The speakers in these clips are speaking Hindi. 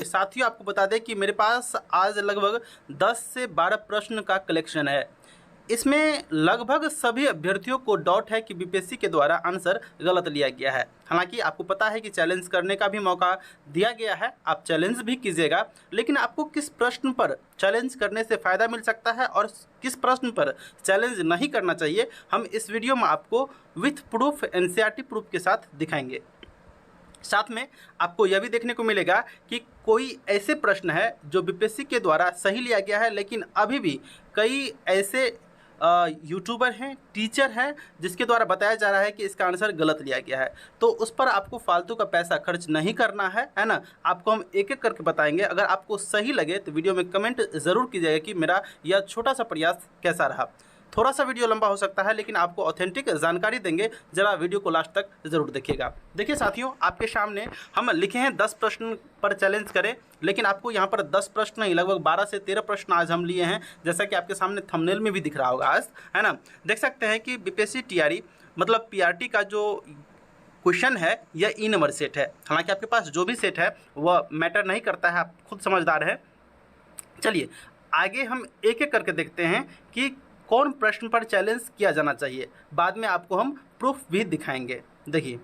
साथियों आपको बता दें कि मेरे पास आज लगभग 10 से 12 प्रश्न का कलेक्शन है। इसमें लगभग सभी अभ्यर्थियों को डाउट है कि बीपीएससी के द्वारा आंसर गलत लिया गया है। हालांकि आपको पता है कि चैलेंज करने का भी मौका दिया गया है, आप चैलेंज भी कीजिएगा, लेकिन आपको किस प्रश्न पर चैलेंज करने से फ़ायदा मिल सकता है और किस प्रश्न पर चैलेंज नहीं करना चाहिए, हम इस वीडियो में आपको विथ प्रूफ एनसीईआरटी प्रूफ के साथ दिखाएंगे। साथ में आपको यह भी देखने को मिलेगा कि कोई ऐसे प्रश्न है जो बीपीएससी के द्वारा सही लिया गया है, लेकिन अभी भी कई ऐसे यूट्यूबर हैं, टीचर हैं, जिसके द्वारा बताया जा रहा है कि इसका आंसर गलत लिया गया है। तो उस पर आपको फालतू का पैसा खर्च नहीं करना है ना। आपको हम एक एक करके बताएंगे। अगर आपको सही लगे तो वीडियो में कमेंट ज़रूर कीजिएगा कि मेरा यह छोटा सा प्रयास कैसा रहा। थोड़ा सा वीडियो लंबा हो सकता है, लेकिन आपको ऑथेंटिक जानकारी देंगे। ज़रा वीडियो को लास्ट तक ज़रूर देखिएगा। देखिए साथियों, आपके सामने हम लिखे हैं 10 प्रश्न पर चैलेंज करें, लेकिन आपको यहाँ पर 10 प्रश्न नहीं, लगभग 12 से 13 प्रश्न आज हम लिए हैं, जैसा कि आपके सामने थंबनेल में भी दिख रहा होगा आज, है ना। देख सकते हैं कि बीपीएससी टीआरई मतलब पीआरटी का जो क्वेश्चन है यह ई नंबर सेट है। हालांकि आपके पास जो भी सेट है वह मैटर नहीं करता है, आप खुद समझदार हैं। चलिए आगे हम एक एक करके देखते हैं कि कौन प्रश्न पर चैलेंज किया जाना चाहिए। बाद में आपको हम प्रूफ भी दिखाएंगे। देखिए,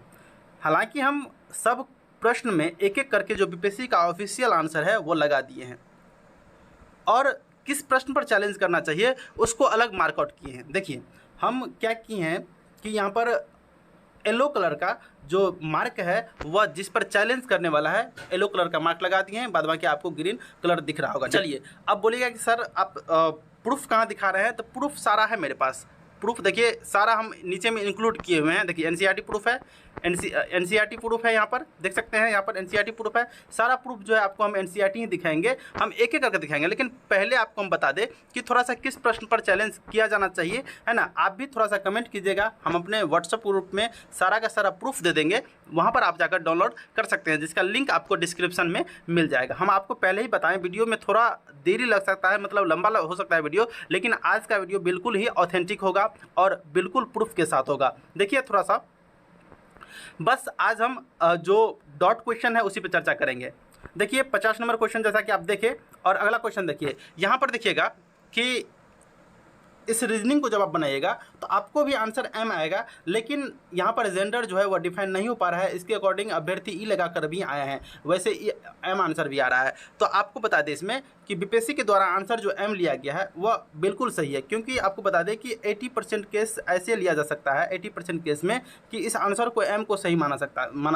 हालांकि हम सब प्रश्न में एक एक करके जो बीपीएससी का ऑफिशियल आंसर है वो लगा दिए हैं, और किस प्रश्न पर चैलेंज करना चाहिए उसको अलग मार्कआउट किए हैं। देखिए हम क्या किए हैं कि यहाँ पर येलो कलर का जो मार्क है वह जिस पर चैलेंज करने वाला है, येलो कलर का मार्क लगा दिए हैं, बाद बाकी आपको ग्रीन कलर दिख रहा होगा। चलिए अब बोलिएगा कि सर आप प्रूफ कहाँ दिखा रहे हैं, तो प्रूफ सारा है मेरे पास। प्रूफ देखिए सारा हम नीचे में इंक्लूड किए हुए हैं। देखिए एनसीईआरटी प्रूफ है, एनसीईआरटी प्रूफ है, यहाँ पर देख सकते हैं, यहाँ पर एनसीईआरटी प्रूफ है। सारा प्रूफ जो है आपको हम एनसीईआरटी ही दिखाएंगे, हम एक एक करके दिखाएंगे। लेकिन पहले आपको हम बता दें कि थोड़ा सा किस प्रश्न पर चैलेंज किया जाना चाहिए, है ना। आप भी थोड़ा सा कमेंट कीजिएगा, हम अपने व्हाट्सएप ग्रुप में सारा का सारा प्रूफ दे देंगे, वहाँ पर आप जाकर डाउनलोड कर सकते हैं, जिसका लिंक आपको डिस्क्रिप्शन में मिल जाएगा। हम आपको पहले ही बताएं, वीडियो में थोड़ा देरी लग सकता है, मतलब लंबा हो सकता है वीडियो, लेकिन आज का वीडियो बिल्कुल ही ऑथेंटिक होगा और बिल्कुल प्रूफ के साथ होगा। देखिए थोड़ा सा बस आज हम जो डॉट क्वेश्चन है उसी पर चर्चा करेंगे। देखिए 50 नंबर क्वेश्चन जैसा कि आप देखें, और अगला क्वेश्चन देखिए, यहाँ पर देखिएगा कि इस रीजनिंग को जब आप बनाइएगा तो आपको भी आंसर एम आएगा, लेकिन यहाँ पर जेंडर जो है वह डिफाइन नहीं हो पा रहा है। इसके अकॉर्डिंग अभ्यर्थी ई लगाकर भी आए हैं, वैसे एम आंसर भी आ रहा है। तो आपको बता दें इसमें कि बीपीएससी के द्वारा आंसर जो एम लिया गया है वह बिल्कुल सही है, क्योंकि आपको बता दें कि 80% केस ऐसे लिया जा सकता है, 80% केस में कि इस आंसर को एम को सही माना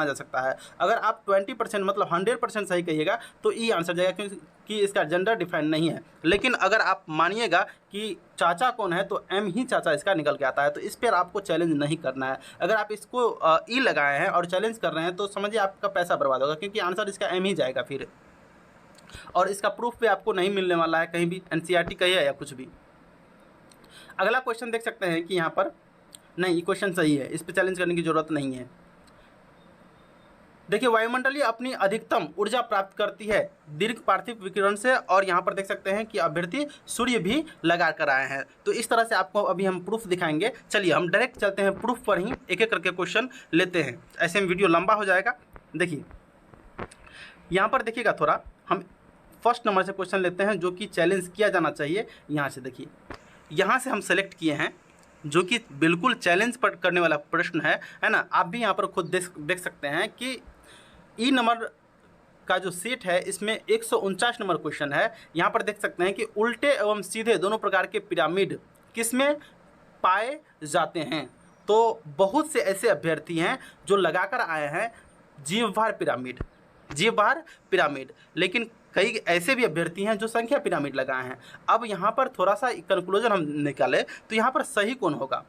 जा सकता है। अगर आप 20% मतलब 100% सही कहिएगा तो ई आंसर जाएगा, क्योंकि इसका जेंडर डिफाइन नहीं है। लेकिन अगर आप मानिएगा कि चाचा कौन है तो एम ही चाचा इसका निकल के आता है, तो इस पर आपको चैलेंज नहीं करना है। अगर आप इसको ई लगाए हैं और चैलेंज कर रहे हैं तो समझिए आपका पैसा बर्बाद होगा, क्योंकि आंसर इसका एम ही जाएगा फिर, और इसका प्रूफ भी आपको नहीं मिलने वाला है कहीं भी, एनसीईआरटी का है या कुछ भी। अगला क्वेश्चन देख सकते हैं कि यहाँ पर नहीं, ये क्वेश्चन सही है, इस पर चैलेंज करने की जरूरत नहीं है। देखिए वायुमंडलीय अपनी अधिकतम ऊर्जा प्राप्त करती है दीर्घ पार्थिव विकिरण से, और यहाँ पर देख सकते हैं कि अभ्यर्थी सूर्य भी लगा कर आए हैं। तो इस तरह से आपको अभी हम प्रूफ दिखाएंगे। चलिए हम डायरेक्ट चलते हैं प्रूफ पर ही, एक एक करके क्वेश्चन लेते हैं, ऐसे में वीडियो लंबा हो जाएगा। देखिए यहाँ पर देखिएगा, थोड़ा हम फर्स्ट नंबर से क्वेश्चन लेते हैं जो कि चैलेंज किया जाना चाहिए। यहाँ से देखिए, यहाँ से हम सेलेक्ट किए हैं जो कि बिल्कुल चैलेंज पर करने वाला प्रश्न है ना। आप भी यहाँ पर खुद देख सकते हैं कि ई नंबर का जो सेट है इसमें 149 नंबर क्वेश्चन है। यहाँ पर देख सकते हैं कि उल्टे एवं सीधे दोनों प्रकार के पिरामिड किसमें पाए जाते हैं। तो बहुत से ऐसे अभ्यर्थी हैं जो लगाकर आए हैं जीवभार पिरामिड, लेकिन कई ऐसे भी अभ्यर्थी हैं जो संख्या पिरामिड लगाए हैं। अब यहाँ पर थोड़ा सा कंक्लूजन हम निकालें तो यहाँ पर सही कौन होगा।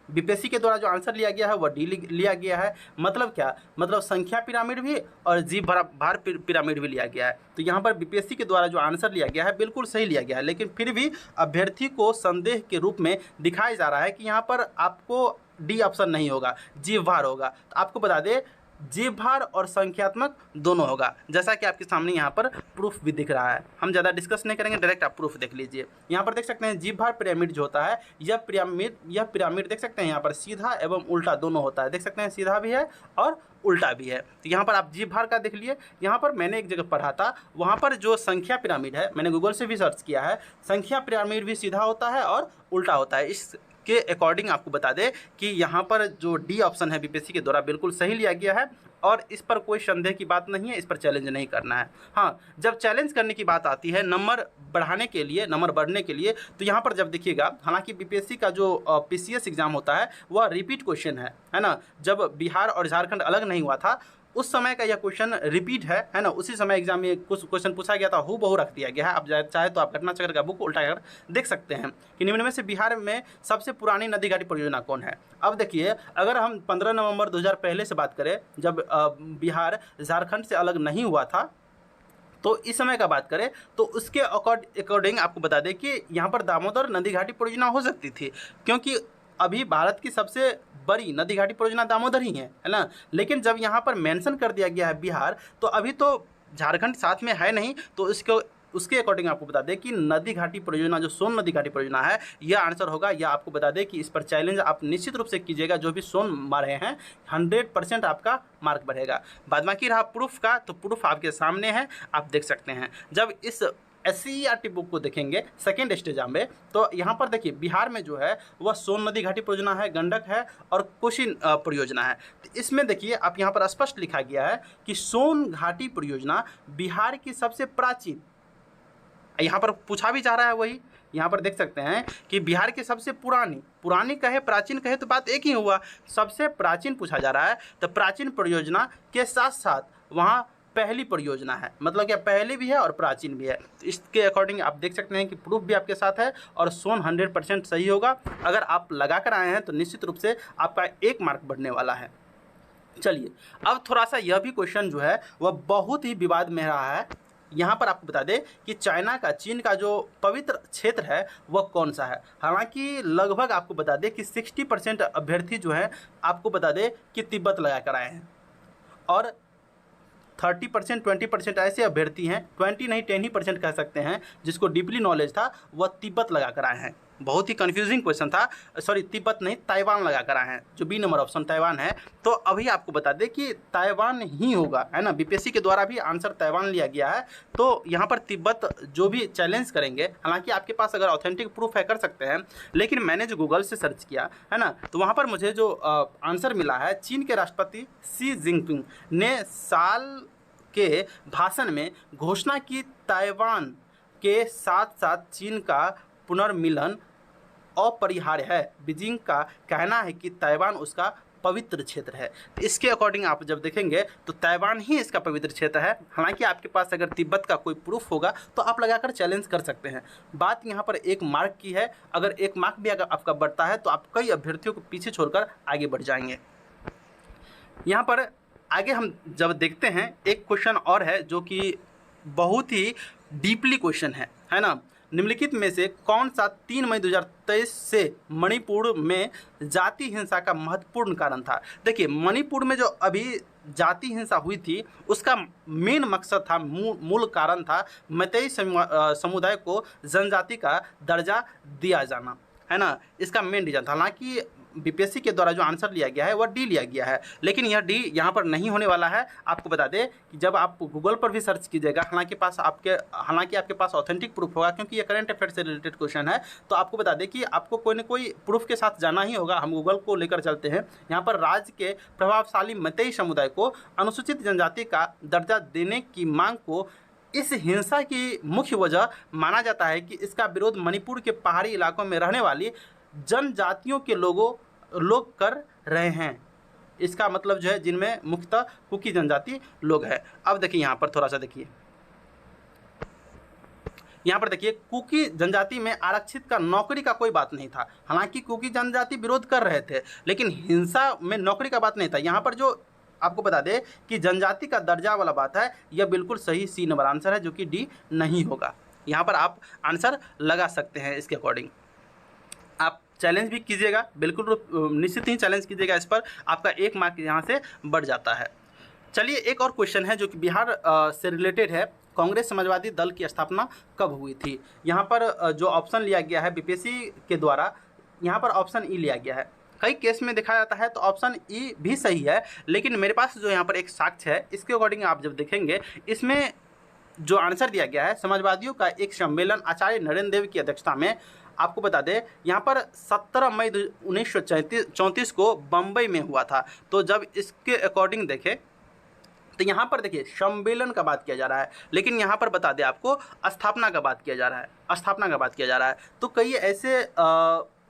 बीपीएससी के द्वारा जो आंसर लिया गया है वह डी लिया गया है, मतलब क्या, मतलब संख्या पिरामिड भी और जीव भार पिरामिड भी लिया गया है। तो यहाँ पर बीपीएससी के द्वारा जो आंसर लिया गया है बिल्कुल सही लिया गया है, लेकिन फिर भी अभ्यर्थी को संदेह के रूप में दिखाया जा रहा है कि यहाँ पर आपको डी ऑप्शन नहीं होगा, जीव भार होगा। तो आपको बता दें जीव भार और संख्यात्मक दोनों होगा, जैसा कि आपके सामने यहाँ पर प्रूफ भी दिख रहा है। हम ज़्यादा डिस्कस नहीं करेंगे, डायरेक्ट आप प्रूफ देख लीजिए। यहाँ पर देख सकते हैं जीव भार पिरामिड जो होता है, यह पिरामिड देख सकते हैं यहाँ पर सीधा एवं उल्टा दोनों होता है। देख सकते हैं सीधा भी है और उल्टा भी है। तो यहाँ पर आप जीव भार का देख लिए। यहाँ पर मैंने एक जगह पढ़ा था, वहाँ पर जो संख्या पिरामिड है, मैंने गूगल से भी सर्च किया है, संख्या पिरामिड भी सीधा होता है और उल्टा होता है। इसके अकॉर्डिंग आपको बता दें कि यहाँ पर जो डी ऑप्शन है बीपीएससी के द्वारा बिल्कुल सही लिया गया है और इस पर कोई संदेह की बात नहीं है, इस पर चैलेंज नहीं करना है। हाँ, जब चैलेंज करने की बात आती है नंबर बढ़ाने के लिए, नंबर बढ़ने के लिए, तो यहाँ पर जब देखिएगा, हालांकि बीपीएससी का जो पीसीएस एग्जाम होता है वह रिपीट क्वेश्चन है ना। जब बिहार और झारखंड अलग नहीं हुआ था उस समय का यह क्वेश्चन रिपीट है ना। उसी समय एग्जाम में कुछ क्वेश्चन पूछा गया था, हूबहू रख दिया गया है। आप चाहे तो आप घटना चक्र का बुक उल्टा कर देख सकते हैं कि निम्न में से बिहार में सबसे पुरानी नदी घाटी परियोजना कौन है। अब देखिए, अगर हम 15 नवंबर 2000 पहले से बात करें, जब बिहार झारखंड से अलग नहीं हुआ था, तो इस समय का बात करें तो उसके अकॉर्डिंग आपको बता दें कि यहाँ पर दामोदर नदी घाटी परियोजना हो सकती थी, क्योंकि अभी भारत की सबसे बड़ी नदी घाटी परियोजना दामोदर ही है ना। लेकिन जब यहाँ पर मेंशन कर दिया गया है बिहार, तो अभी तो झारखंड साथ में है नहीं, तो उसके अकॉर्डिंग आपको बता दें कि नदी घाटी परियोजना जो सोन नदी घाटी परियोजना है, यह आंसर होगा। या आपको बता दें कि इस पर चैलेंज आप निश्चित रूप से कीजिएगा, जो भी सोन मारे हैं 100% आपका मार्क बढ़ेगा। बाद बाकी रहा प्रूफ का, तो प्रूफ आपके सामने है, आप देख सकते हैं। जब इस SCERT बुक को देखेंगे सेकेंड स्टेज में, तो यहाँ पर देखिए बिहार में जो है वह सोन नदी घाटी परियोजना है, गंडक है और कोसी परियोजना है। तो इसमें देखिए आप यहाँ पर स्पष्ट लिखा गया है कि सोन घाटी परियोजना बिहार की सबसे प्राचीन, यहाँ पर पूछा भी जा रहा है वही, यहाँ पर देख सकते हैं कि बिहार की सबसे पुरानी कहे प्राचीन कहे तो बात एक ही हुआ, सबसे प्राचीन पूछा जा रहा है। तो प्राचीन परियोजना के साथ साथ वहाँ पहली परियोजना है, मतलब क्या पहली भी है और प्राचीन भी है। तो इसके अकॉर्डिंग आप देख सकते हैं कि प्रूफ भी आपके साथ है और सोन 100% सही होगा। अगर आप लगा कर आए हैं तो निश्चित रूप से आपका 1 मार्क बढ़ने वाला है। चलिए, अब थोड़ा सा यह भी क्वेश्चन जो है वह बहुत ही विवाद में रहा है। यहाँ पर आपको बता दें कि चीन का जो पवित्र क्षेत्र है वह कौन सा है। हालांकि लगभग आपको बता दें कि 60% अभ्यर्थी जो है आपको बता दें कि तिब्बत लगा कर आए हैं और 30% 20% ऐसे अभ्यर्थी हैं, 20 नहीं 10% कह सकते हैं, जिसको डीपली नॉलेज था वह तिब्बत लगा कर आए हैं। बहुत ही कंफ्यूजिंग क्वेश्चन था, सॉरी तिब्बत नहीं ताइवान लगा कर आए हैं, जो बी नंबर ऑप्शन ताइवान है। तो अभी आपको बता दें कि ताइवान ही होगा, है ना। बीपीएससी के द्वारा भी आंसर ताइवान लिया गया है। तो यहाँ पर तिब्बत जो भी चैलेंज करेंगे, हालांकि आपके पास अगर ऑथेंटिक प्रूफ है कर सकते हैं, लेकिन मैंने जो गूगल से सर्च किया है ना, तो वहाँ पर मुझे जो आंसर मिला है, चीन के राष्ट्रपति शी जिनपिंग ने साल के भाषण में घोषणा की ताइवान के साथ साथ चीन का पुनर्मिलन अपरिहार्य है। बीजिंग का कहना है कि ताइवान उसका पवित्र क्षेत्र है। इसके अकॉर्डिंग आप जब देखेंगे तो ताइवान ही इसका पवित्र क्षेत्र है। हालांकि आपके पास अगर तिब्बत का कोई प्रूफ होगा तो आप लगाकर चैलेंज कर सकते हैं। बात यहाँ पर 1 मार्क की है। अगर 1 मार्क भी अगर आपका बढ़ता है तो आप कई अभ्यर्थियों को पीछे छोड़कर आगे बढ़ जाएंगे। यहाँ पर आगे हम जब देखते हैं, एक क्वेश्चन और है जो कि बहुत ही डीपली क्वेश्चन है ना। निम्नलिखित में से कौन सा 3 मई 2023 से मणिपुर में जाति हिंसा का महत्वपूर्ण कारण था। देखिए, मणिपुर में जो अभी जाति हिंसा हुई थी उसका मेन मकसद था, मूल कारण था मैतेई समुदाय को जनजाति का दर्जा दिया जाना, है ना। इसका मेन रीजन था। हालांकि बीपीएससी के द्वारा जो आंसर लिया गया है वह डी लिया गया है, लेकिन यह डी यहाँ पर नहीं होने वाला है। आपको बता दें कि जब आप गूगल पर भी सर्च कीजिएगा, हालांकि आपके पास ऑथेंटिक प्रूफ होगा, क्योंकि ये करंट अफेयर से रिलेटेड क्वेश्चन है, तो आपको बता दें कि आपको कोई न कोई प्रूफ के साथ जाना ही होगा। हम गूगल को लेकर चलते हैं। यहाँ पर राज्य के प्रभावशाली मैतेई समुदाय को अनुसूचित जनजाति का दर्जा देने की मांग को इस हिंसा की मुख्य वजह माना जाता है कि इसका विरोध मणिपुर के पहाड़ी इलाकों में रहने वाली जनजातियों के लोग कर रहे हैं। इसका मतलब जो है जिनमें मुख्यतः कुकी जनजाति लोग हैं। अब देखिए यहाँ पर थोड़ा सा देखिए, यहाँ पर देखिए कुकी जनजाति में आरक्षित का नौकरी का कोई बात नहीं था। हालांकि कुकी जनजाति विरोध कर रहे थे, लेकिन हिंसा में नौकरी का बात नहीं था। यहाँ पर जो आपको बता दें कि जनजाति का दर्जा वाला बात है, यह बिल्कुल सही सी नंबर आंसर है, जो कि डी नहीं होगा। यहाँ पर आप आंसर लगा सकते हैं। इसके अकॉर्डिंग आप चैलेंज भी कीजिएगा, बिल्कुल निश्चित ही चैलेंज कीजिएगा। इस पर आपका 1 मार्क यहाँ से बढ़ जाता है। चलिए एक और क्वेश्चन है जो कि बिहार से रिलेटेड है। कांग्रेस समाजवादी दल की स्थापना कब हुई थी? यहाँ पर जो ऑप्शन लिया गया है बीपीएससी के द्वारा, यहाँ पर ऑप्शन ई लिया गया है। कई केस में देखा जाता है तो ऑप्शन ई भी सही है, लेकिन मेरे पास जो यहाँ पर एक साक्ष्य है, इसके अकॉर्डिंग आप जब देखेंगे, इसमें जो आंसर दिया गया है, समाजवादियों का एक सम्मेलन आचार्य नरेंद्र देव की अध्यक्षता में, आपको बता दें यहाँ पर 17 मई 1934 को बम्बई में हुआ था। तो जब इसके अकॉर्डिंग देखें तो यहाँ पर देखिए सम्मेलन का बात किया जा रहा है, लेकिन यहाँ पर बता दें आपको स्थापना का बात किया जा रहा है, स्थापना का बात किया जा रहा है। तो कई ऐसे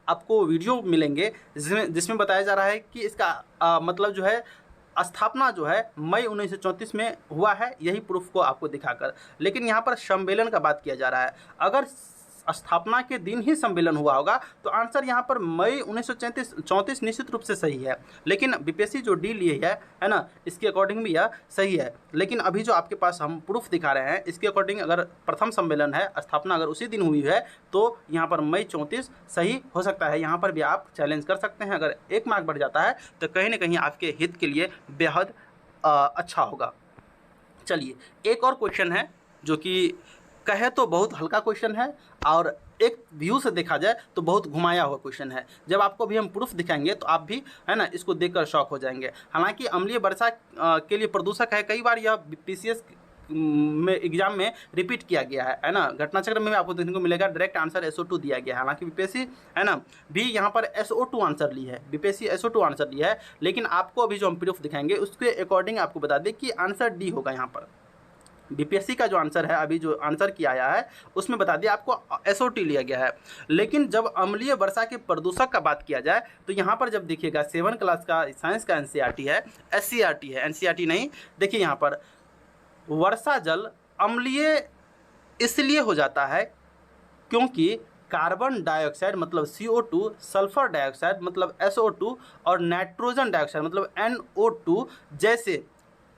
आपको वीडियो मिलेंगे जिसमें बताया जा रहा है कि इसका मतलब जो है स्थापना जो है मई 1934 में हुआ है, यही प्रूफ को आपको दिखाकर, लेकिन यहाँ पर सम्मेलन का बात किया जा रहा है। अगर स्थापना के दिन ही सम्मेलन हुआ होगा तो आंसर यहाँ पर मई 1934 निश्चित रूप से सही है, लेकिन बीपीएससी जो डी ली है ना, इसके अकॉर्डिंग भी यह सही है। लेकिन अभी जो आपके पास हम प्रूफ दिखा रहे हैं, इसके अकॉर्डिंग अगर प्रथम सम्मेलन है, स्थापना अगर उसी दिन हुई है, तो यहाँ पर मई 34 सही हो सकता है। यहाँ पर भी आप चैलेंज कर सकते हैं। अगर 1 मार्क बढ़ जाता है तो कहीं ना कहीं आपके हित के लिए बेहद अच्छा होगा। चलिए एक और क्वेश्चन है जो कि कहे तो बहुत हल्का क्वेश्चन है और एक व्यू से देखा जाए तो बहुत घुमाया हुआ क्वेश्चन है। जब आपको भी हम प्रूफ दिखाएंगे तो आप भी है ना इसको देखकर शॉक हो जाएंगे। हालांकि अम्लीय वर्षा के लिए प्रदूषक है, कई बार यह पीसीएस में एग्जाम में रिपीट किया गया है ना। घटना चक्र में भी आपको देखने को मिलेगा डायरेक्ट आंसर SO2 दिया गया है। हालांकि बीपीएससी है ना भी यहाँ पर SO2 आंसर ली है, बीपीएससी SO2 आंसर लिया है, लेकिन आपको अभी जो हम प्रूफ दिखाएंगे उसके अकॉर्डिंग आपको बता दें कि आंसर डी होगा। यहाँ पर बीपीएससी का जो आंसर है, अभी जो आंसर किया आया है उसमें बता दिया आपको SO2 लिया गया है। लेकिन जब अम्लीय वर्षा के प्रदूषक का बात किया जाए तो यहाँ पर जब देखिएगा 7 क्लास का साइंस का NCERT है, SCERT है, NCERT नहीं। देखिए यहाँ पर वर्षा जल अम्लीय इसलिए हो जाता है क्योंकि कार्बन डाइऑक्साइड मतलब CO2, सल्फर डाइऑक्साइड मतलब SO2 और नाइट्रोजन डाइऑक्साइड मतलब NO2 जैसे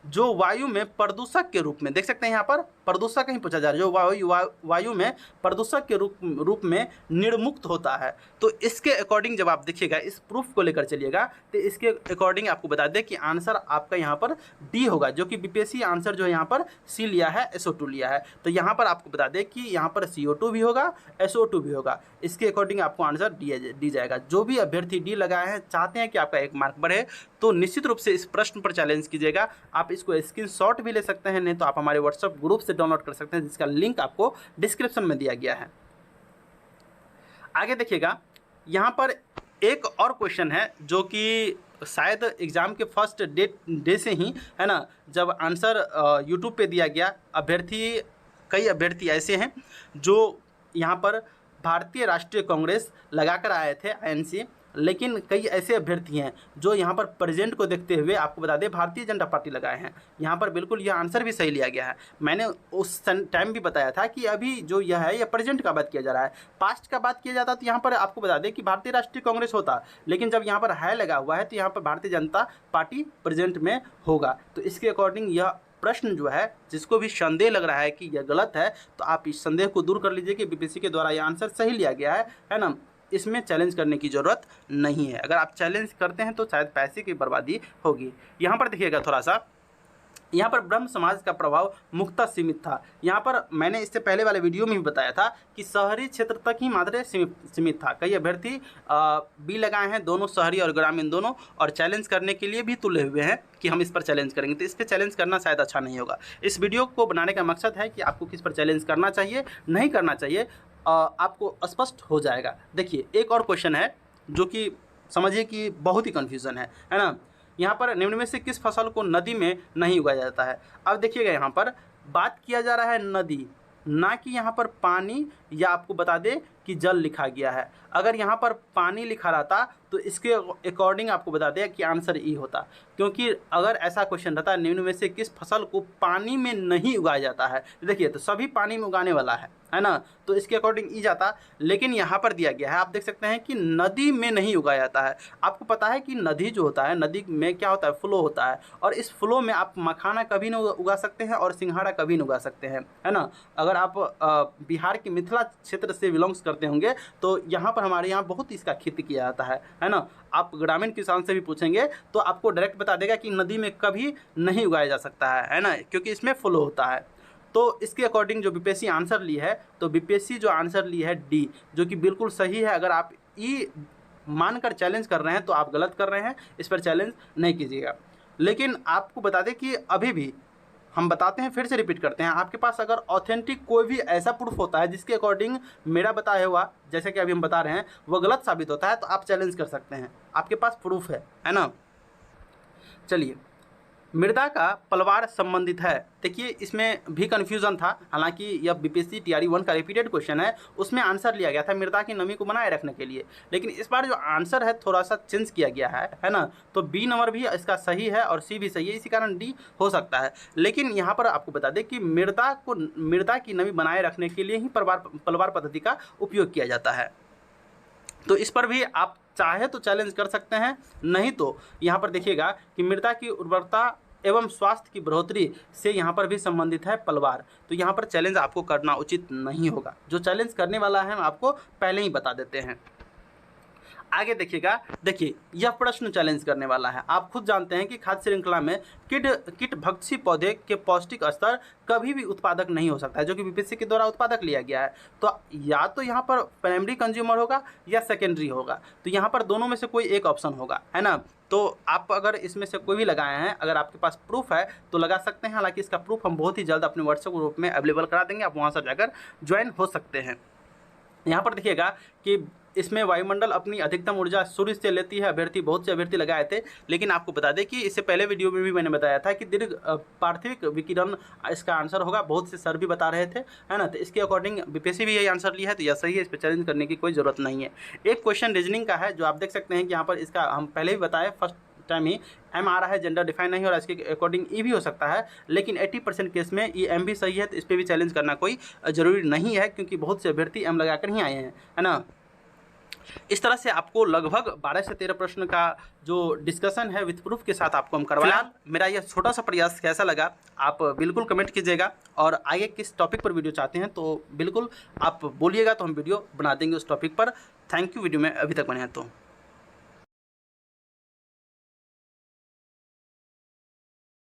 जो वायु में प्रदूषक के रूप में, देख सकते हैं यहाँ पर प्रदूषक कहीं पूछा जा रहा है, जो वायु में प्रदूषक के रूप में निर्मुक्त होता है। तो इसके अकॉर्डिंग जब आप देखिएगा, इस प्रूफ को लेकर चलिएगा, तो इसके अकॉर्डिंग आपको बता दें कि आंसर आपका यहाँ पर डी होगा, जो कि बीपीएससी आंसर जो है यहाँ पर सी लिया है, SO2 लिया है। तो यहाँ पर आपको बता दें कि यहाँ पर CO2 भी होगा, SO2 भी होगा। इसके अकॉर्डिंग आपको आंसर डी जाएगा। जो भी अभ्यर्थी डी लगाए हैं, चाहते हैं कि आपका 1 मार्क बढ़े, तो निश्चित रूप से इस प्रश्न पर चैलेंज कीजिएगा। आप इसको स्क्रीनशॉट भी ले सकते हैं, नहीं तो आप हमारे व्हाट्सएप ग्रुप से डाउनलोड कर सकते हैं, जिसका लिंक आपको डिस्क्रिप्शन में दिया गया है। आगे देखिएगा, यहाँ पर एक और क्वेश्चन है जो कि शायद एग्ज़ाम के फर्स्ट डे से ही है ना, जब आंसर यूट्यूब पे दिया गया, कई अभ्यर्थी ऐसे हैं जो यहाँ पर भारतीय राष्ट्रीय कांग्रेस लगाकर आए थे INC, लेकिन कई ऐसे अभ्यर्थी हैं जो यहाँ पर प्रेजेंट को देखते हुए आपको बता दें भारतीय जनता पार्टी लगाए हैं। यहाँ पर बिल्कुल यह आंसर भी सही लिया गया है। मैंने उस टाइम भी बताया था कि अभी जो यह है, यह प्रेजेंट का बात किया जा रहा है। पास्ट का बात किया जाता तो यहाँ पर आपको बता दें कि भारतीय राष्ट्रीय कांग्रेस होता, लेकिन जब यहाँ पर है लगा हुआ है तो यहाँ पर भारतीय जनता पार्टी प्रेजेंट में होगा। तो इसके अकॉर्डिंग यह प्रश्न जो है, जिसको भी संदेह लग रहा है कि यह गलत है, तो आप इस संदेह को दूर कर लीजिए कि बीपीएससी के द्वारा यह आंसर सही लिया गया है ना। इसमें चैलेंज करने की ज़रूरत नहीं है। अगर आप चैलेंज करते हैं तो शायद पैसे की बर्बादी होगी। यहाँ पर देखिएगा थोड़ा सा, यहाँ पर ब्रह्म समाज का प्रभाव मुख्यतः सीमित था। यहाँ पर मैंने इससे पहले वाले वीडियो में भी बताया था कि शहरी क्षेत्र तक ही मात्र सीमित था। कई अभ्यर्थी बी लगाए हैं, दोनों शहरी और ग्रामीण दोनों, और चैलेंज करने के लिए भी तुले हुए हैं कि हम इस पर चैलेंज करेंगे। तो इस पर चैलेंज करना शायद अच्छा नहीं होगा। इस वीडियो को बनाने का मकसद है कि आपको किस पर चैलेंज करना चाहिए, नहीं करना चाहिए, आपको स्पष्ट हो जाएगा। देखिए एक और क्वेश्चन है जो कि समझिए कि बहुत ही कन्फ्यूज़न है ना। यहाँ पर निम्न में से किस फसल को नदी में नहीं उगाया जाता है? अब देखिएगा, यहाँ पर बात किया जा रहा है नदी, ना कि यहाँ पर पानी, या आपको बता दें कि जल लिखा गया है। अगर यहाँ पर पानी लिखा रहता तो इसके अकॉर्डिंग आपको बता दें कि आंसर ई होता, क्योंकि अगर ऐसा क्वेश्चन रहता है निम्न में से किस फसल को पानी में नहीं उगाया जाता है, देखिए तो सभी पानी में उगाने वाला है ना, तो इसके अकॉर्डिंग ई जाता। लेकिन यहाँ पर दिया गया है, आप देख सकते हैं कि नदी में नहीं उगाया जाता है। आपको पता है कि नदी जो होता है, नदी में क्या होता है, फ्लो होता है, और इस फ्लो में आप मखाना कभी नहीं उगा सकते हैं और सिंघाड़ा कभी नहीं उगा सकते हैं, है ना। अगर आप बिहार की मिथिला मिथिला क्षेत्र से बिलोंग्स करते होंगे तो यहाँ पर हमारे यहाँ बहुत इसका खेती किया जाता है ना। आप ग्रामीण किसान से भी पूछेंगे तो आपको डायरेक्ट बता देगा कि नदी में कभी नहीं उगाया जा सकता है ना, क्योंकि इसमें फ्लो होता है। तो इसके अकॉर्डिंग जो बीपीएससी आंसर ली है, तो बीपीएससी जो आंसर ली है डी, जो कि बिल्कुल सही है। अगर आप ई मानकर चैलेंज कर रहे हैं तो आप गलत कर रहे हैं, इस पर चैलेंज नहीं कीजिएगा। लेकिन आपको बता दें कि अभी भी हम बताते हैं, फिर से रिपीट करते हैं, आपके पास अगर ऑथेंटिक कोई भी ऐसा प्रूफ होता है जिसके अकॉर्डिंग मेरा बताया हुआ, जैसे कि अभी हम बता रहे हैं, वो गलत साबित होता है तो आप चैलेंज कर सकते हैं, आपके पास प्रूफ है ना। चलिए, मृदा का पलवार संबंधित है। देखिए इसमें भी कन्फ्यूज़न था, हालांकि यह बीपीएससी टीआरई 1 का रिपीटेड क्वेश्चन है, उसमें आंसर लिया गया था मृदा की नमी को बनाए रखने के लिए, लेकिन इस बार जो आंसर है थोड़ा सा चेंज किया गया है ना। तो बी नंबर भी इसका सही है और सी भी सही है, इसी कारण डी हो सकता है। लेकिन यहाँ पर आपको बता दें कि मृदा की नमी बनाए रखने के लिए ही पलवार पद्धति का उपयोग किया जाता है। तो इस पर भी आप चाहे तो चैलेंज कर सकते हैं, नहीं तो यहाँ पर देखिएगा कि मृदा की उर्वरता एवं स्वास्थ्य की बढ़ोतरी से यहाँ पर भी संबंधित है पलवार। तो यहाँ पर चैलेंज आपको करना उचित नहीं होगा। जो चैलेंज करने वाला है हम आपको पहले ही बता देते हैं। आगे देखिए यह प्रश्न चैलेंज करने वाला है। आप खुद जानते हैं कि खाद्य श्रृंखला में कीटभक्षी पौधे के पौष्टिक स्तर कभी भी उत्पादक नहीं हो सकता है, जो कि बीपीएससी के द्वारा उत्पादक लिया गया है। तो या तो यहाँ पर प्राइमरी कंज्यूमर होगा या सेकेंडरी होगा, तो यहाँ पर दोनों में से कोई एक ऑप्शन होगा, है ना। तो आप अगर इसमें से कोई भी लगाए हैं, अगर आपके पास प्रूफ है तो लगा सकते हैं। हालांकि इसका प्रूफ हम बहुत ही जल्द अपने व्हाट्सएप ग्रुप में अवेलेबल करा देंगे, आप वहाँ से जाकर ज्वाइन हो सकते हैं। यहाँ पर देखिएगा कि इसमें वायुमंडल अपनी अधिकतम ऊर्जा सूर्य से लेती है। अभ्यर्थी बहुत से अभ्यर्थी लगाए थे, लेकिन आपको बता दें कि इससे पहले वीडियो में भी मैंने बताया था कि दीर्घ पार्थिविक विकिरण इसका आंसर होगा। बहुत से सर भी बता रहे थे, है ना। तो इसके अकॉर्डिंग बीपीएससी भी यही आंसर लिया है, तो यह सही है, इस पर चैलेंज करने की कोई ज़रूरत नहीं है। एक क्वेश्चन रीजनिंग का है जो आप देख सकते हैं कि यहाँ पर इसका हम पहले भी बताए, फर्स्ट टाइम ही एम आ रहा है, जेंडर डिफाइन नहीं हो रहा है, इसके अकॉर्डिंग ई भी हो सकता है, लेकिन 80% केस में ई एम भी सही है। तो इस पर भी चैलेंज करना कोई ज़रूरी नहीं है, क्योंकि बहुत से अभ्यर्थी एम लगाकर ही आए हैं, है ना। इस तरह से आपको लगभग 12 से 13 प्रश्न का जो डिस्कशन है विथ प्रूफ के साथ आपको हम करवाएं। फिलहाल मेरा यह छोटा सा प्रयास कैसा लगा आप बिल्कुल कमेंट कीजिएगा, और आगे किस टॉपिक पर वीडियो चाहते हैं तो बिल्कुल आप बोलिएगा, तो हम वीडियो बना देंगे उस टॉपिक पर। थैंक यू वीडियो में अभी तक बने हैं तो।